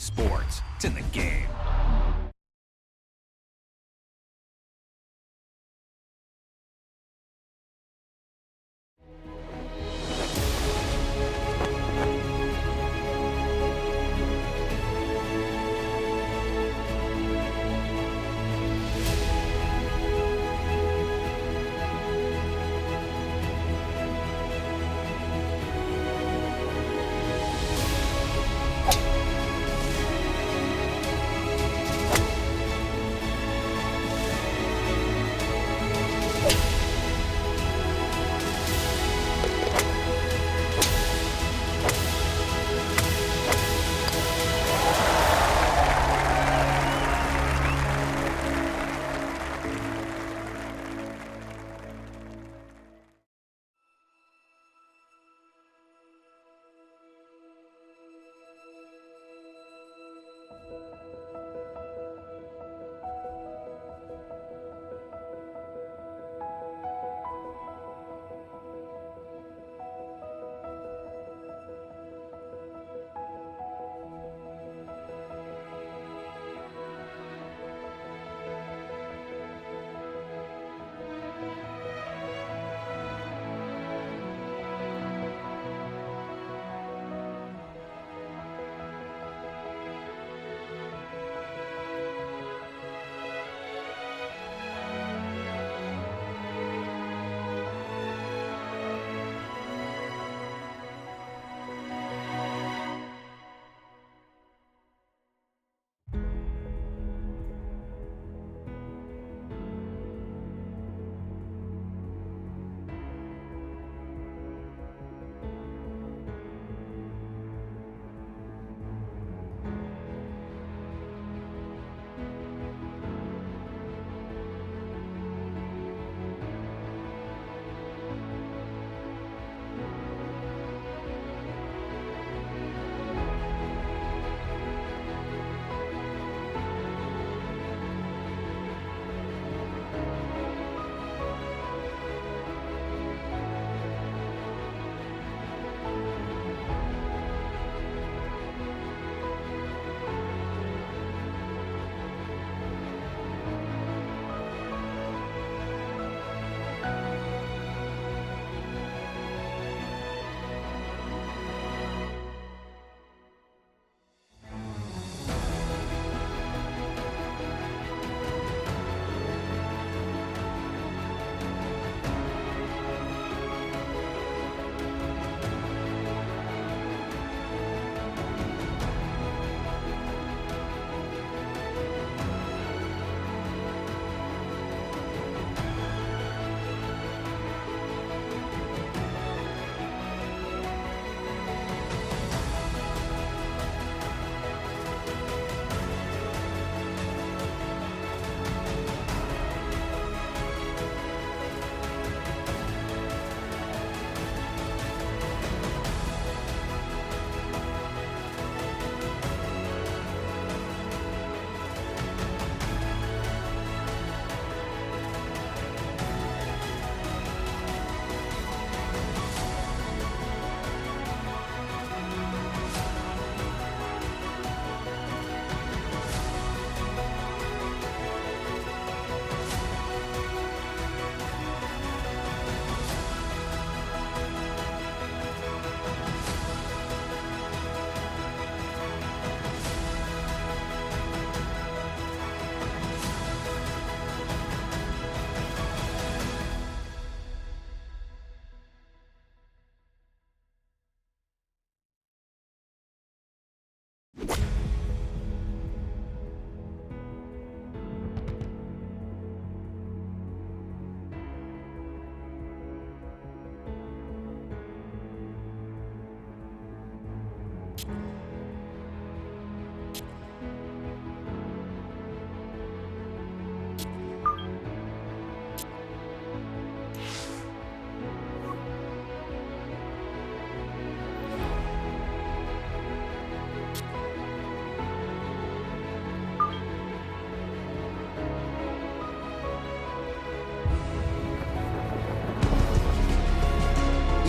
sports. It's in the game.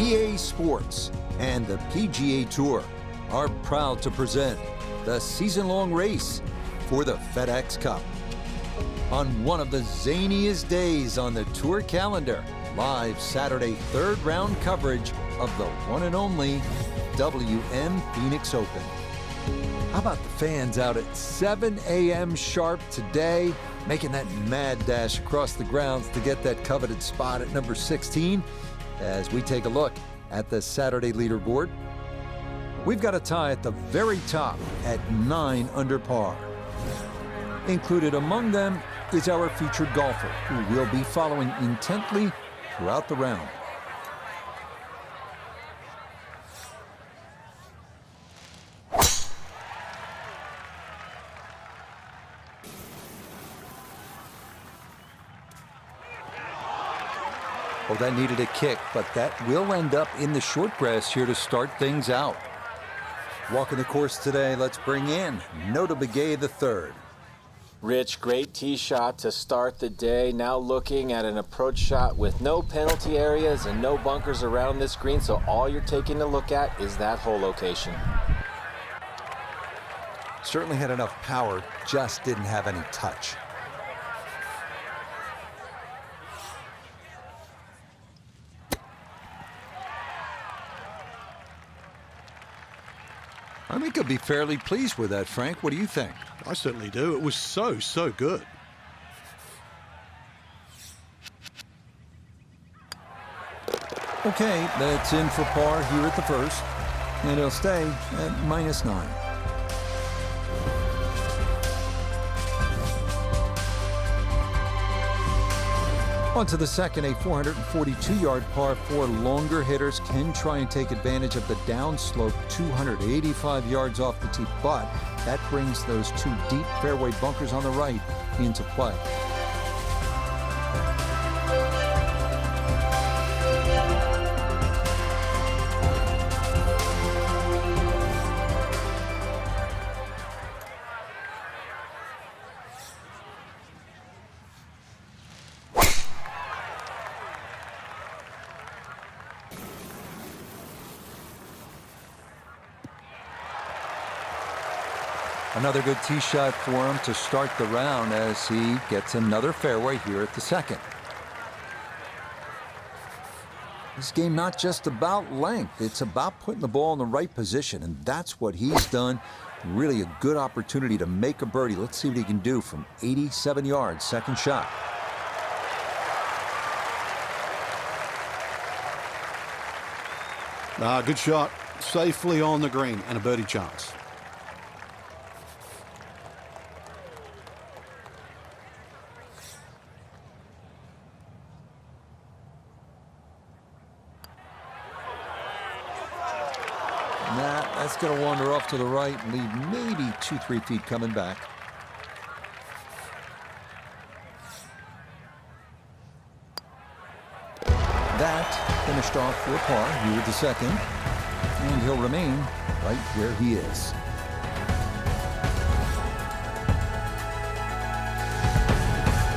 EA Sports and the PGA Tour are proud to present the season-long race for the FedEx Cup. On one of the zaniest days on the tour calendar, live Saturday third-round coverage of the one and only WM Phoenix Open. How about the fans out at 7 a.m. sharp today, making that mad dash across the grounds to get that coveted spot at number 16? As we take a look at the Saturday leaderboard, we've got a tie at the very top at 9 under par. Included among them is our featured golfer, who will be following intently throughout the round. Well, that needed a kick, but that will end up in the short grass here to start things out. Walking the course today, let's bring in Nota Begay III. Rich, great tee shot to start the day. Now looking at an approach shot with no penalty areas and no bunkers around this green, so all you're taking a look at is that hole location. Certainly had enough power, just didn't have any touch. I think I'd be fairly pleased with that, Frank. What do you think? I certainly do. It was so good. Okay, that's in for par here at the first, and he'll stay at -9. On to the second, a 442-yard par 4. Longer hitters can try and take advantage of the downslope 285 yards off the tee, but that brings those two deep fairway bunkers on the right into play. Another good tee shot for him to start the round as he gets another fairway here at the second. This game not just about length, it's about putting the ball in the right position, and that's what he's done. Really a good opportunity to make a birdie. Let's see what he can do from 87 yards, second shot. Good shot. Safely on the green and a birdie chance. That's going to wander off to the right and leave maybe 2-3 feet coming back. That finished off for a par here with the second, and he'll remain right where he is.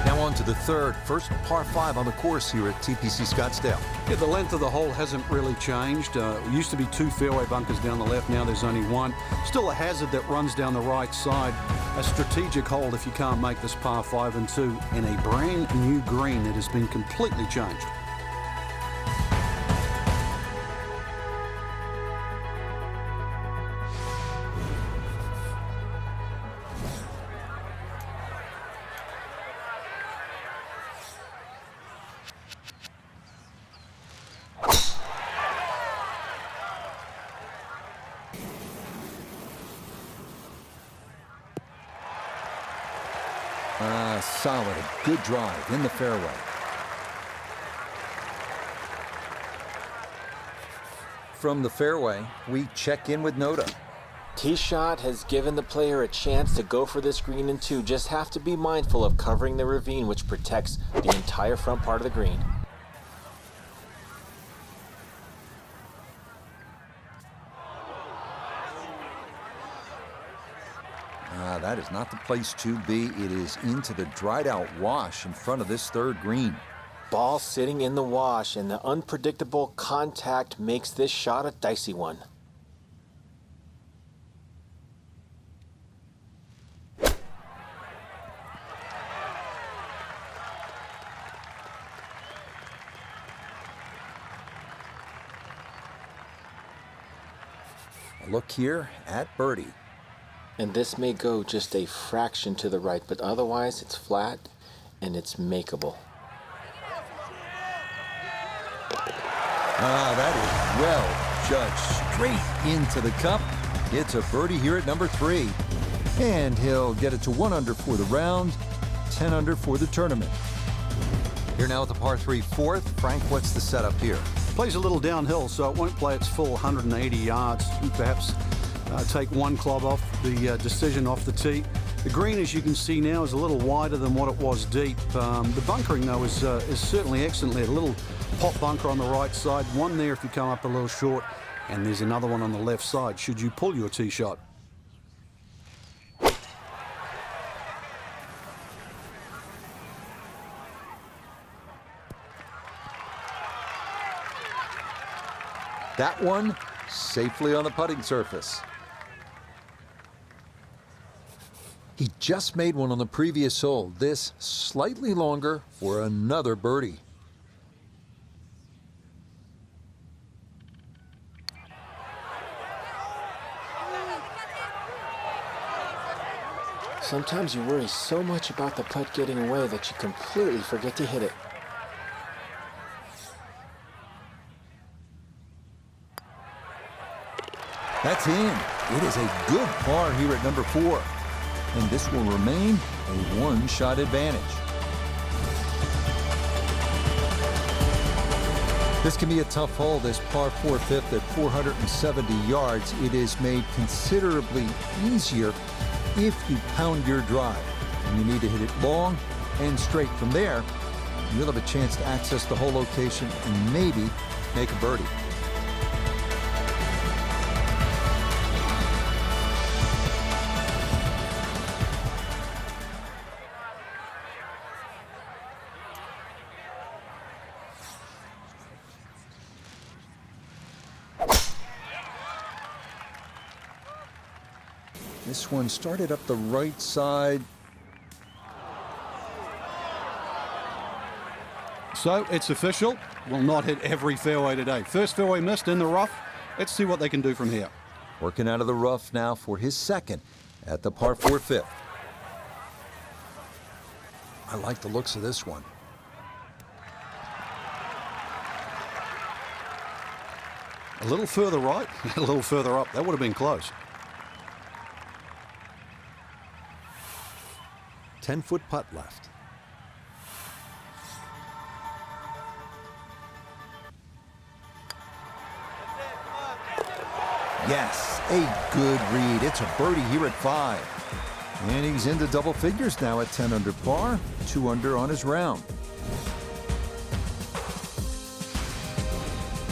Now on to the third, first par 5 on the course here at TPC Scottsdale. Yeah, the length of the hole hasn't really changed. It used to be 2 fairway bunkers down the left. Now there's only 1. Still a hazard that runs down the right side. A strategic hole if you can't make this par 5 and 2 in a brand new green that has been completely changed. Solid, a good drive in the fairway. From the fairway, we check in with Nota. Tee shot has given the player a chance to go for this green in 2. Just have to be mindful of covering the ravine, which protects the entire front part of the green. That is not the place to be. It is into the dried out wash in front of this third green. Ball sitting in the wash, and the unpredictable contact makes this shot a dicey one. A look here at birdie. And this may go just a fraction to the right, but otherwise it's flat and it's makeable. That is well judged, straight into the cup. It's a birdie here at number 3. And he'll get it to 1 under for the round, 10 under for the tournament. Here now at the par 3 fourth. Frank, what's the setup here? Plays a little downhill, so it won't play its full 180 yards. You perhaps take one club off the decision off the tee. The green, as you can see now, is a little wider than what it was deep. The bunkering, though, is certainly excellent there. A little pop bunker on the right side, one there if you come up a little short, and there's another one on the left side should you pull your tee shot. That one safely on the putting surface. He just made one on the previous hole. This slightly longer for another birdie. Sometimes you worry so much about the putt getting away that you completely forget to hit it. That's in. It is a good par here at number 4. And this will remain a one-shot advantage. This can be a tough hole, this par 4 fifth at 470 yards. It is made considerably easier if you pound your drive. And you need to hit it long and straight. From there, you'll have a chance to access the hole location and maybe make a birdie. This one started up the right side. So it's official. Will not hit every fairway today. First fairway missed in the rough. Let's see what they can do from here. Working out of the rough now for his second at the par 4 fifth. I like the looks of this one. A little further right, a little further up. That would have been close. 10-foot putt left. Yes, a good read. It's a birdie here at 5. And he's into double figures now at 10 under par, 2 under on his round.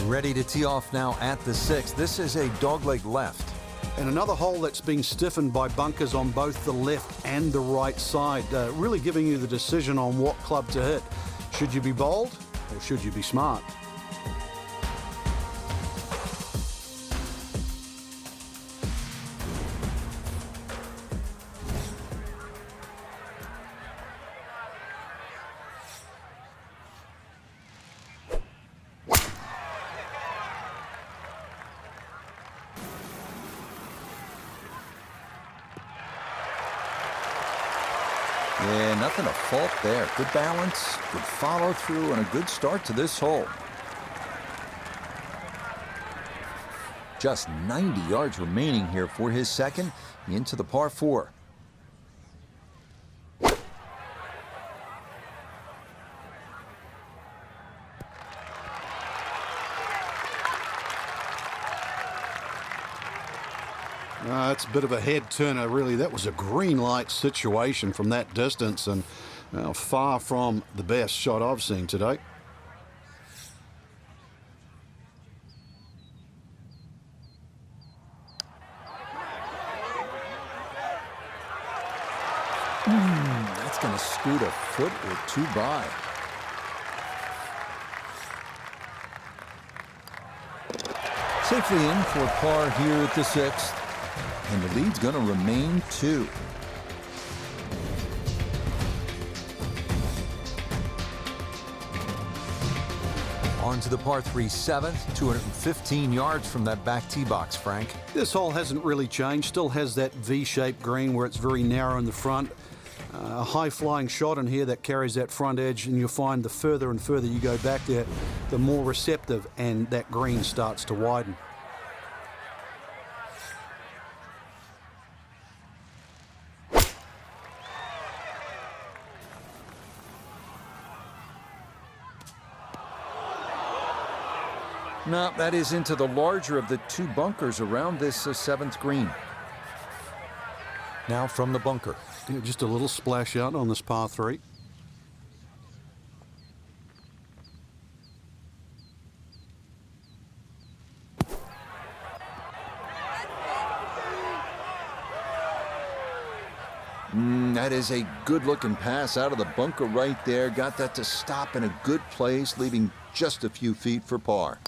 Ready to tee off now at the 6th. This is a dogleg left. And another hole that's being stiffened by bunkers on both the left and the right side, really giving you the decision on what club to hit. Should you be bold or should you be smart? Yeah, nothing to fault there. Good balance, good follow through, and a good start to this hole. Just 90 yards remaining here for his second into the par 4. It's a bit of a head turner, really. That was a green light situation from that distance, and far from the best shot I've seen today. That's going to scoot a foot or 2 by. Safely in for par here at the 6th. And the lead's going to remain 2. On to the par 3 7th, 215 yards from that back tee box, Frank. This hole hasn't really changed, still has that V-shaped green where it's very narrow in the front. A high-flying shot in here that carries that front edge, and you'll find the further and further you go back there, the more receptive and that green starts to widen. No, that is into the larger of the two bunkers around this 7th green. Now from the bunker. Yeah, just a little splash out on this par 3. That is a good-looking pass out of the bunker right there. Got that to stop in a good place, leaving just a few feet for par.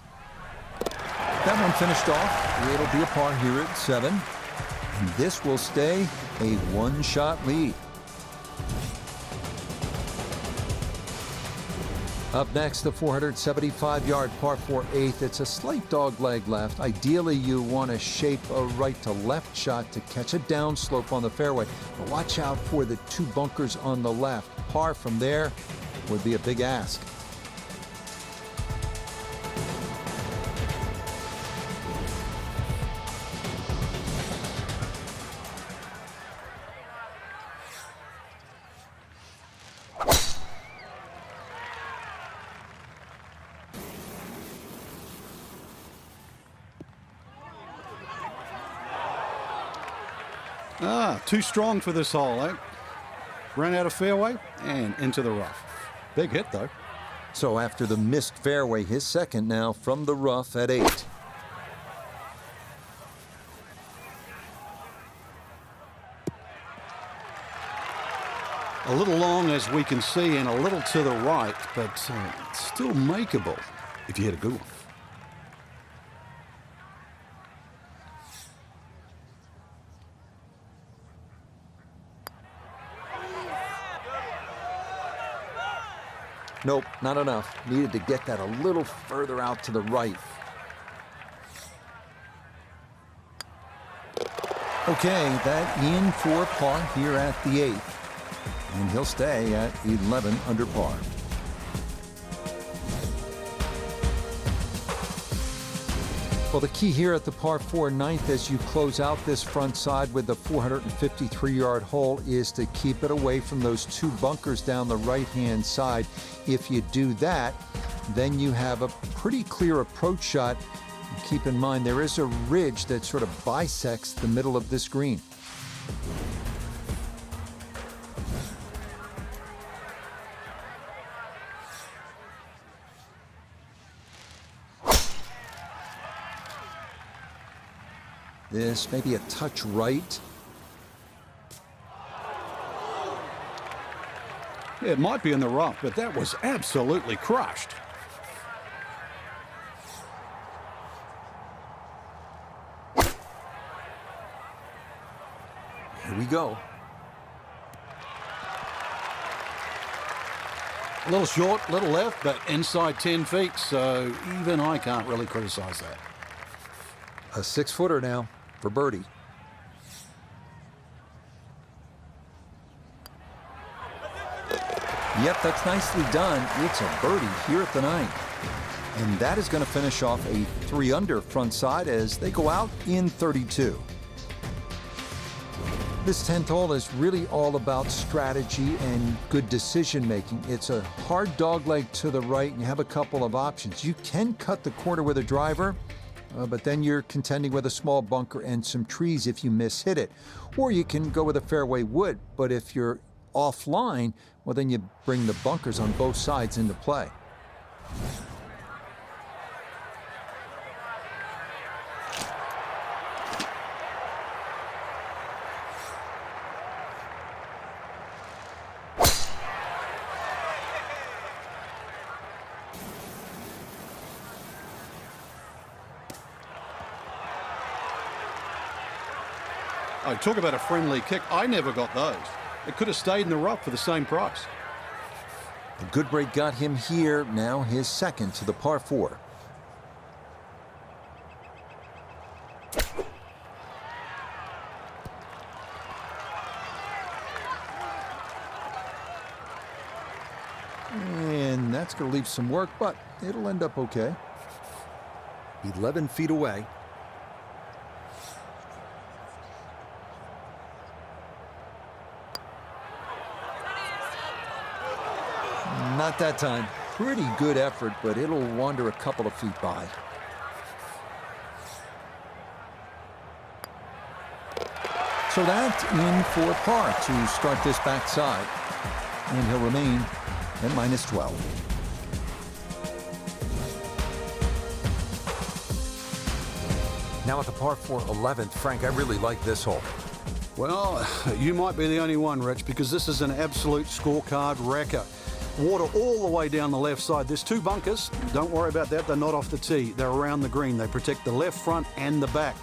That one finished off. It'll be a par here at 7. And this will stay a one-shot lead. Up next, the 475-yard par 4 8th. It's a slight dog leg left. Ideally, you want to shape a right to left shot to catch a downslope on the fairway. But watch out for the two bunkers on the left. Par from there would be a big ask. Too strong for this hole, eh? Ran out of fairway and into the rough. Big hit, though. So after the missed fairway, his second now from the rough at 8. A little long, as we can see, and a little to the right, but still makeable if you hit a good one. Nope, not enough. Needed to get that a little further out to the right. Okay, that in for par here at the 8th. And he'll stay at 11 under par. Well, the key here at the par 4 9th as you close out this front side with the 453-yard hole is to keep it away from those two bunkers down the right-hand side. If you do that, then you have a pretty clear approach shot. Keep in mind, there is a ridge that sort of bisects the middle of this green. This may be a touch right. Yeah, it might be in the rough, but that was absolutely crushed. Here we go. A little short, a little left, but inside 10 feet, so even I can't really criticize that. A 6-footer now for birdie. Yep, that's nicely done. It's a birdie here at the 9th. And that is going to finish off a 3-under front side as they go out in 32. This 10th hole is really all about strategy and good decision making. It's a hard dogleg to the right, and you have a couple of options. You can cut the corner with a driver, but then you're contending with a small bunker and some trees if you miss-hit it. Or you can go with a fairway wood, but if you're offline, well, then you bring the bunkers on both sides into play. Oh, talk about a friendly kick. I never got those. It could have stayed in the rough for the same price. A good break got him here, now his second to the par 4. And that's going to leave some work, but it'll end up okay. 11 feet away. Not that time. Pretty good effort, but it'll wander a couple of feet by. So that's in for par to start this backside. And he'll remain at -12. Now at the par 4 11th, Frank, I really like this hole. Well, you might be the only one, Rich, because this is an absolute scorecard wrecker. Water all the way down the left side. There's 2 bunkers. Don't worry about that. They're not off the tee. They're around the green. They protect the left front and the back.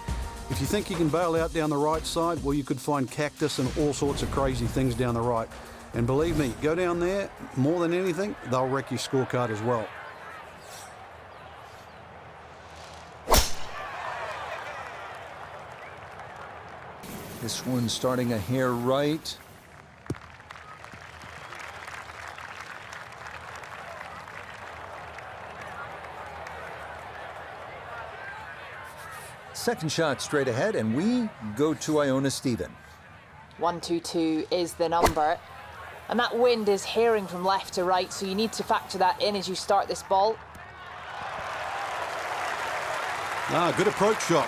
If you think you can bail out down the right side, well, you could find cactus and all sorts of crazy things down the right. And believe me, go down there, more than anything, they'll wreck your scorecard as well. This one's starting a hair right. Second shot straight ahead, and we go to Iona Stephen. 122 is the number. And that wind is herring from left to right, so you need to factor that in as you start this ball. Good approach shot.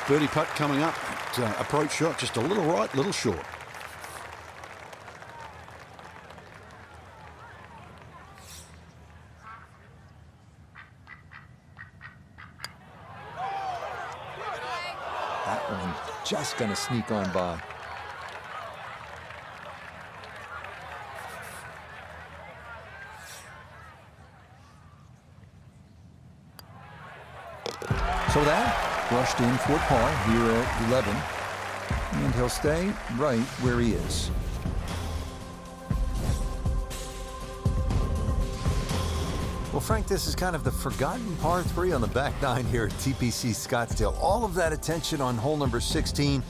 Birdie putt coming up. Approach shot just a little right, little short. That one just going to sneak on by. So that brushed in for par here at 11. And he'll stay right where he is. Well, Frank, this is kind of the forgotten par 3 on the back 9 here at TPC Scottsdale. All of that attention on hole number 16.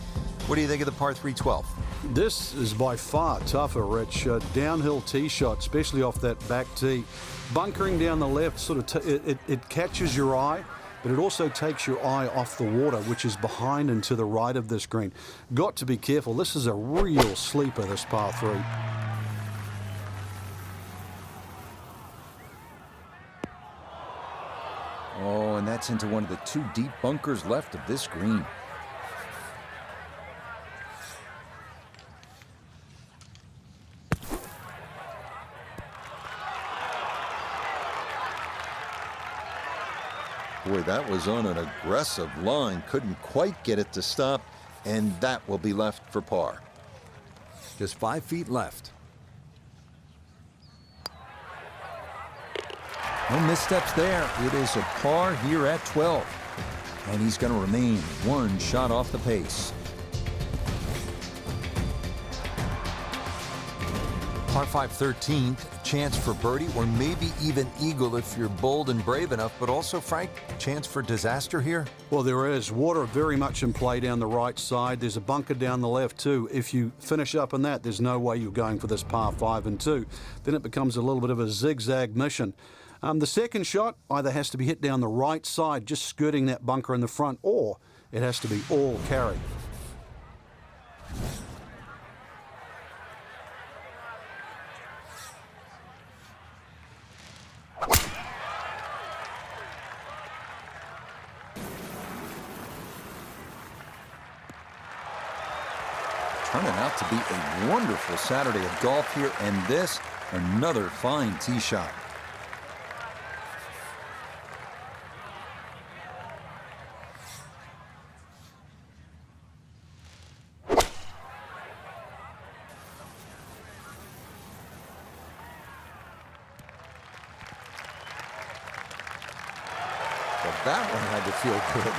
What do you think of the par 3 12? This is by far tougher, Rich. Downhill tee shot, especially off that back tee. Bunkering down the left, sort of it catches your eye, but it also takes your eye off the water, which is behind and to the right of this green. Got to be careful. This is a real sleeper, this par 3. Oh, and that's into one of the 2 deep bunkers left of this green. Boy, that was on an aggressive line. Couldn't quite get it to stop, and that will be left for par. Just 5 feet left. No missteps there. It is a par here at 12. And he's going to remain 1 shot off the pace. Par 5 13th, chance for birdie or maybe even eagle if you're bold and brave enough, but also, Frank, chance for disaster here? Well, there is. Water very much in play down the right side. There's a bunker down the left too. If you finish up in that, there's no way you're going for this par 5 and 2. Then it becomes a little bit of a zigzag mission. The second shot either has to be hit down the right side, just skirting that bunker in the front, or it has to be all carry. Turning out to be a wonderful Saturday of golf here, and this, another fine tee shot. That one had to feel good.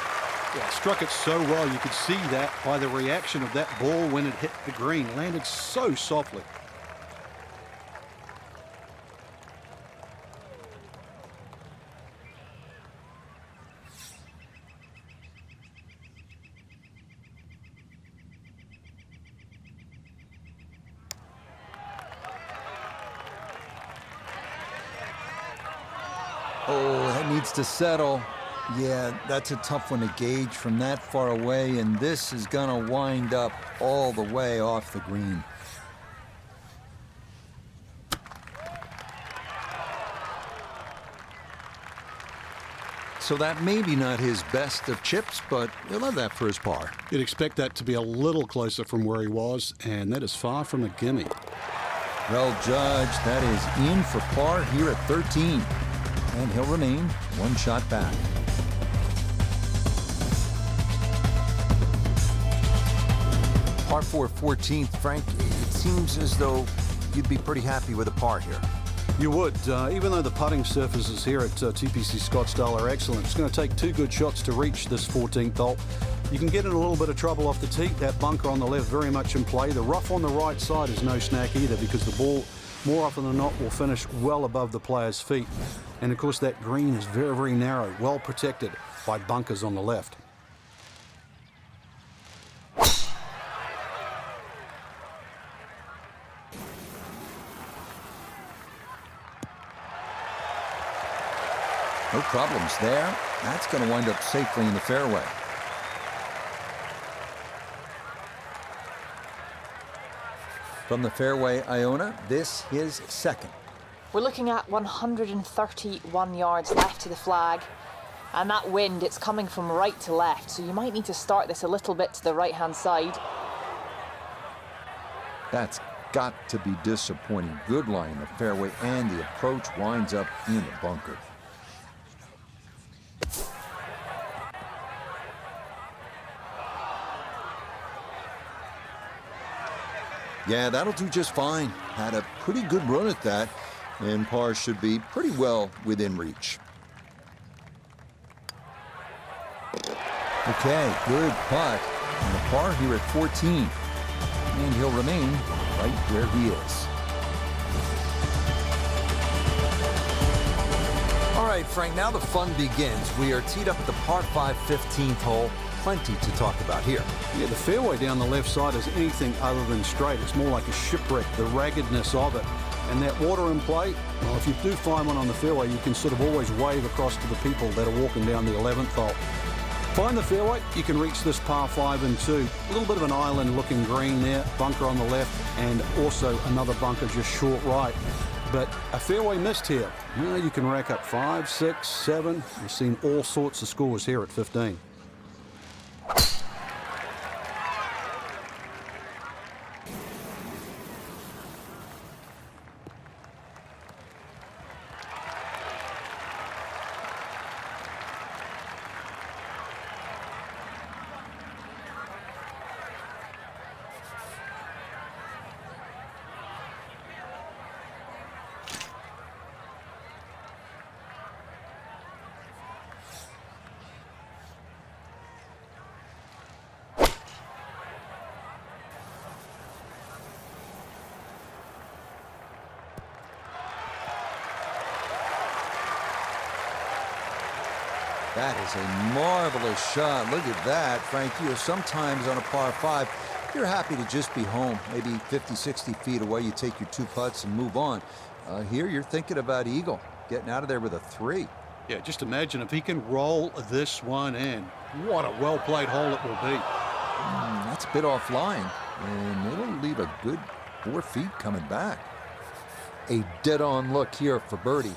Yeah, struck it so well. You could see that by the reaction of that ball when it hit the green. Landed so softly. needs to settle. Yeah, that's a tough one to gauge from that far away, and this is going to wind up all the way off the green. So that maybe not his best of chips, but he'll have that for his par. You'd expect that to be a little closer from where he was, and that is far from a gimme. Well judged, that is in for par here at 13. And he'll remain one shot back. Par 4, 14th, Frank, it seems as though you'd be pretty happy with a par here. You would, even though the putting surfaces here at TPC Scottsdale are excellent. It's going to take 2 good shots to reach this 14th hole. You can get in a little bit of trouble off the tee. That bunker on the left very much in play. The rough on the right side is no snack either, because the ball, more often than not, will finish well above the player's feet. And of course that green is very, very narrow, well protected by bunkers on the left. No problems there. That's going to wind up safely in the fairway. From the fairway, Iona, this is second. We're looking at 131 yards left to the flag. And that wind, it's coming from right to left, so you might need to start this a little bit to the right-hand side. That's got to be disappointing. Good line in the fairway, and the approach winds up in the bunker. Yeah, that'll do just fine. Had a pretty good run at that, and par should be pretty well within reach. Okay, good putt. And a par here at 14. And he'll remain right where he is. All right, Frank, now the fun begins. We are teed up at the par 5 15th hole. Plenty to talk about here. Yeah, the fairway down the left side is anything other than straight. It's more like a shipwreck, the raggedness of it. And that water in play, well, if you do find one on the fairway, you can sort of always wave across to the people that are walking down the 11th hole. Find the fairway, you can reach this par 5 and 2. A little bit of an island-looking green there, bunker on the left, and also another bunker just short right. But a fairway missed here. Well, you can rack up 5, 6, 7. We've seen all sorts of scores here at 15. That is a marvelous shot. Look at that, Frank. You know, sometimes on a par 5, you're happy to just be home. Maybe 50, 60 feet away, you take your 2 putts and move on. Here, you're thinking about eagle, getting out of there with a 3. Yeah, just imagine if he can roll this one in. What a well-played hole it will be. That's a bit offline, and it'll leave a good 4 feet coming back. A dead-on look here for birdie.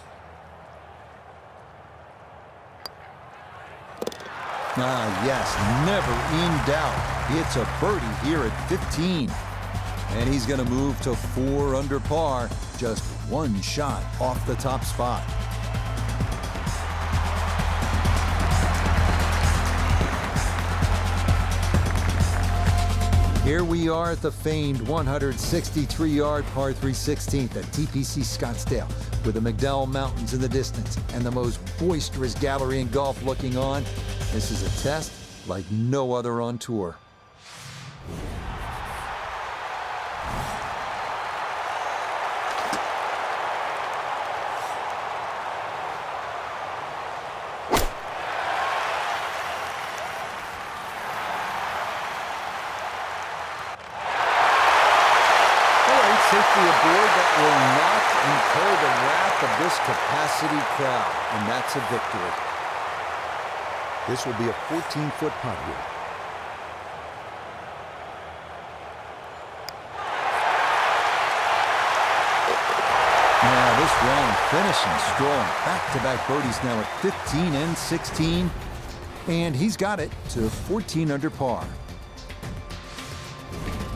Ah, yes, never in doubt. It's a birdie here at 15. And he's going to move to 4 under par, just 1 shot off the top spot. Here we are at the famed 163-yard par 3 16th at TPC Scottsdale, with the McDowell Mountains in the distance and the most boisterous gallery in golf looking on. This is a test like no other on tour. safely aboard, that will not incur the wrath of this capacity crowd, and that's a victory. This will be a 14-foot putt here. Now this round finishing strong. Back-to-back birdies now at 15 and 16. And he's got it to 14 under par.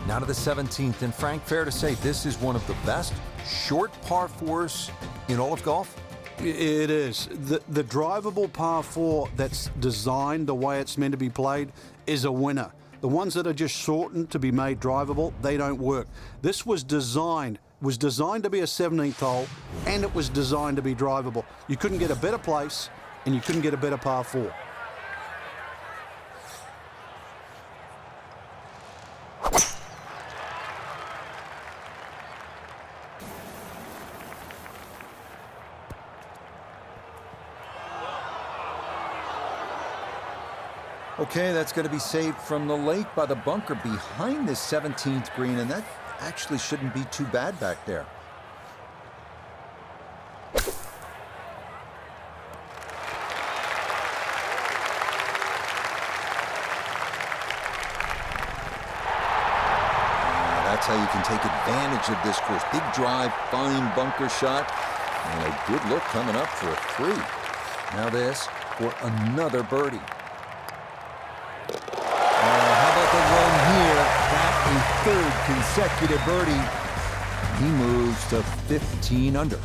Now to the 17th. And Frank, fair to say this is one of the best short par fours in all of golf? It is. The drivable par 4 that's designed the way it's meant to be played is a winner. The ones that are just shortened to be made drivable, they don't work. This was designed to be a 17th hole, and it was designed to be drivable. You couldn't get a better place, and you couldn't get a better par 4. Okay, that's going to be saved from the lake by the bunker behind this 17th green, and that actually shouldn't be too bad back there. That's how you can take advantage of this course. Big drive, fine bunker shot, and a good look coming up for a 3. Now this for another birdie. How about the run here? That a 3rd consecutive birdie. He moves to 15 under.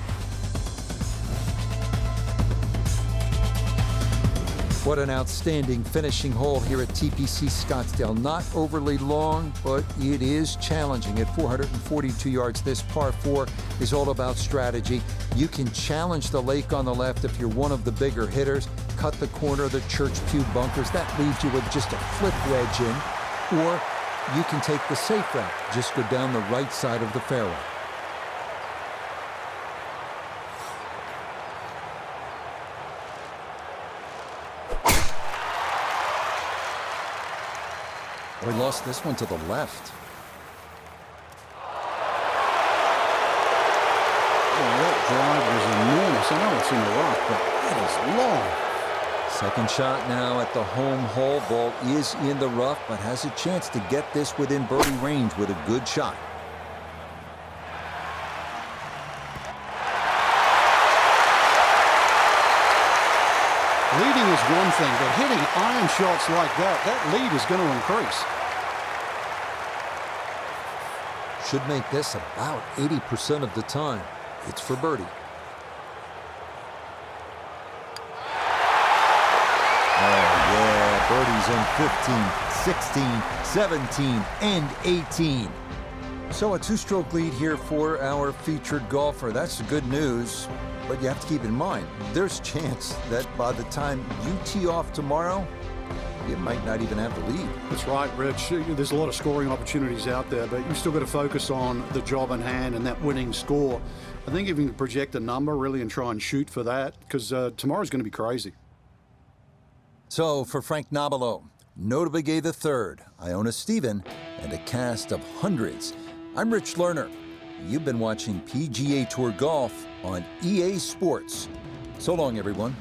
What an outstanding finishing hole here at TPC Scottsdale. Not overly long, but it is challenging. At 442 yards, this par 4 is all about strategy. You can challenge the lake on the left if you're one of the bigger hitters. Cut the corner of the Church Pew bunkers. That leaves you with just a flip wedge in. Or you can take the safe route. Just go down the right side of the fairway. We lost this one to the left. That drive was enormous. I know it's in the rough, but it is long. Second shot now at the home hole. Ball is in the rough, but has a chance to get this within birdie range with a good shot. Leading is one thing, but hitting iron shots like that lead is going to increase. Should make this about 80% of the time. It's for birdie. Oh, yeah, birdies in 15, 16, 17, and 18. So a 2-stroke lead here for our featured golfer. That's the good news, but you have to keep in mind, there's a chance that by the time you tee off tomorrow, you might not even have the lead. That's right, Rich. There's a lot of scoring opportunities out there, but you've still got to focus on the job in hand and that winning score. I think if you can project a number really and try and shoot for that, because tomorrow's going to be crazy. So for Frank Nobilo, Notable Gay III, Iona Stephen, and a cast of hundreds, I'm Rich Lerner. You've been watching PGA Tour Golf on EA Sports. So long, everyone.